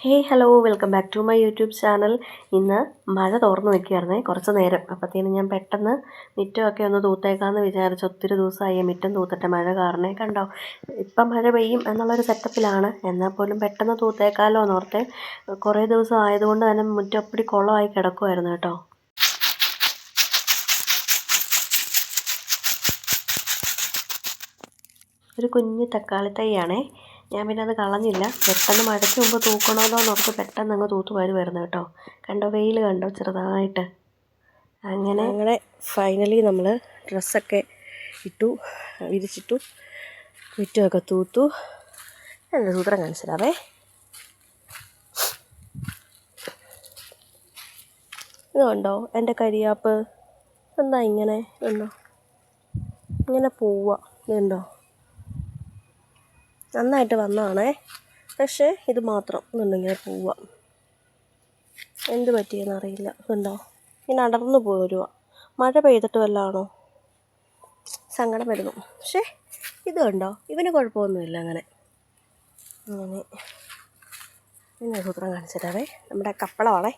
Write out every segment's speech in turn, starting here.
Hello welcome back to my YouTube channel. ഇന്ന് മഴ തോർന്നു നിൽക്കുകയായിരുന്നേ കുറച്ച് നേരം. അപ്പോഴത്തേനും ഞാൻ പെട്ടെന്ന് മുറ്റമൊക്കെ ഒന്ന് തൂത്തേക്കാമെന്ന് വിചാരിച്ചു. ഒത്തിരി ദിവസമായി മുറ്റം തൂത്തിട്ട്, മഴ കാരണം കണ്ടോ ഇപ്പം മഴ പെയ്യും എന്നുള്ളൊരു സെറ്റപ്പിലാണ്. എന്നാൽ പോലും പെട്ടെന്ന് തൂത്തേക്കാമല്ലോ എന്നോർത്തെ. കുറേ ദിവസം ആയതുകൊണ്ട് തന്നെ മുറ്റം ഒപ്പിടി കുളമായി കിടക്കുമായിരുന്നു കേട്ടോ. ഒരു കുഞ്ഞ് തക്കാളി തൈയാണേ. ഞാൻ പിന്നെ അത് കളഞ്ഞില്ല. പെട്ടെന്ന് മഴയ്ക്ക് മുമ്പ് തൂക്കണമല്ലോ എന്നോർത്ത് പെട്ടെന്ന് അങ്ങ് തൂത്തുവാരി വരുന്നത് കേട്ടോ. കണ്ടോ, വെയിൽ കണ്ടോ ചെറുതായിട്ട്. അങ്ങനെ ഫൈനലി നമ്മൾ ഡ്രസ്സൊക്കെ വിരിച്ചിട്ടു, മുറ്റമൊക്കെ തൂത്തു. എൻ്റെ സൂത്രം കാണിച്ചിടാവേ. ഇതുണ്ടോ എൻ്റെ കരിയാപ്പ്? എന്താ ഇങ്ങനെ ഉണ്ടോ, ഇങ്ങനെ പോവുക. ഇതുണ്ടോ, നന്നായിട്ട് വന്നതാണേ. പക്ഷേ ഇത് മാത്രം ഇങ്ങനെ പോവുക. എന്ത് പറ്റിയെന്നറിയില്ല. ഇതുണ്ടോ, ഇങ്ങനെ അടർന്നു പോരുക. മഴ പെയ്തിട്ട് വല്ലതാണോ? സങ്കടം വരുന്നു. പക്ഷേ ഇത് കണ്ടോ, ഇവന് കുഴപ്പമൊന്നുമില്ല. അങ്ങനെ പിന്നെ സൂത്രം കാണിച്ചിട്ടാവേ. നമ്മുടെ കപ്പളമാണേ.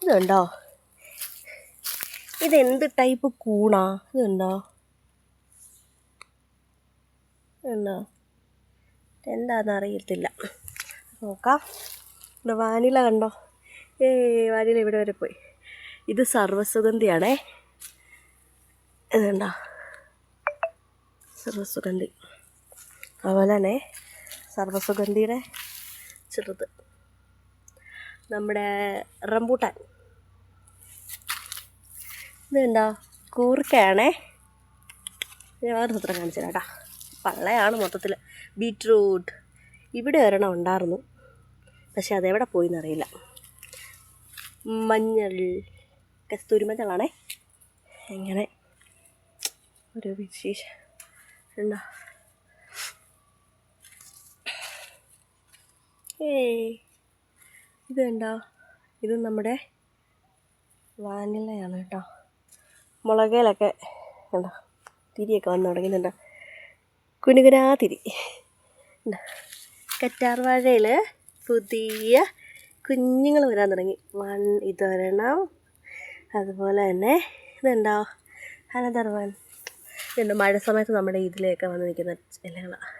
ഇതുണ്ടോ, ഇതെന്ത് ടൈപ്പ് കൂണാ? ഇതുണ്ടോ എന്താണെന്ന് അറിയത്തില്ല. നോക്കാം. ഇവിടെ വാനില കണ്ടോ. വാനില ഇവിടെ വരെ പോയി. ഇത് സർവ്വസുഗന്ധിയാണേ. ഇതുണ്ടോ, സർവ്വസുഗന്ധി. അതുപോലെ തന്നെ സർവ്വസുഗന്ധിയുടെ ചെറുത് നമ്മുടെ റംബൂട്ടാൻ. ഇതുണ്ടോ, കൂർക്കയാണേ. ഞാൻ വേറെ സൂത്രം കാണിച്ചു കേട്ടോ. പള്ളയാണ് മൊത്തത്തിൽ. ബീറ്റ്റൂട്ട് ഇവിടെ ഒരെണ്ണം ഉണ്ടായിരുന്നു, പക്ഷെ അതെവിടെ പോയിന്നറിയില്ല. മഞ്ഞൾ, കസ്തൂരി മഞ്ഞളാണേ. എങ്ങനെ ഒരു വിശേഷം ഉണ്ടോ. ഇത് കണ്ടോ, ഇത് നമ്മുടെ വാനിലയാണ് കേട്ടോ. മുളകയിലൊക്കെ കണ്ടോ തിരിയൊക്കെ വന്ന് തുടങ്ങുന്നുണ്ടോ, കുനുകുനാ തിരി. കറ്റാർ വാഴയിൽ പുതിയ കുഞ്ഞുങ്ങൾ വരാൻ തുടങ്ങി. ഇതൊരെണ്ണം. അതുപോലെ തന്നെ ഇതുണ്ടോ, അനദർ വൺ. ഇതുണ്ട്, മഴ സമയത്ത് നമ്മുടെ ഇതിലേക്ക് വന്ന് നിൽക്കുന്ന ഇലകളാണ്.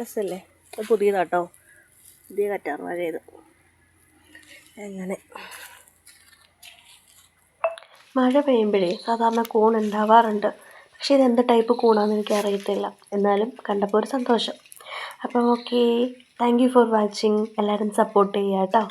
രസമല്ലേ? അത് പുതിയതാട്ടോ, പുതിയ കറ്റാർ വാഴ ഇത്. അങ്ങനെ മഴ പെയ്യുമ്പോഴേ സാധാരണ കൂൺ ഉണ്ടാവാറുണ്ട്. പക്ഷേ ഇതെന്ത് ടൈപ്പ് കൂണാണെന്ന് എനിക്കറിയത്തില്ല. എന്നാലും കണ്ടപ്പോൾ ഒരു സന്തോഷം. അപ്പം okay, thank you for watching. എല്ലാവരും സപ്പോർട്ട് ചെയ്യുക കേട്ടോ.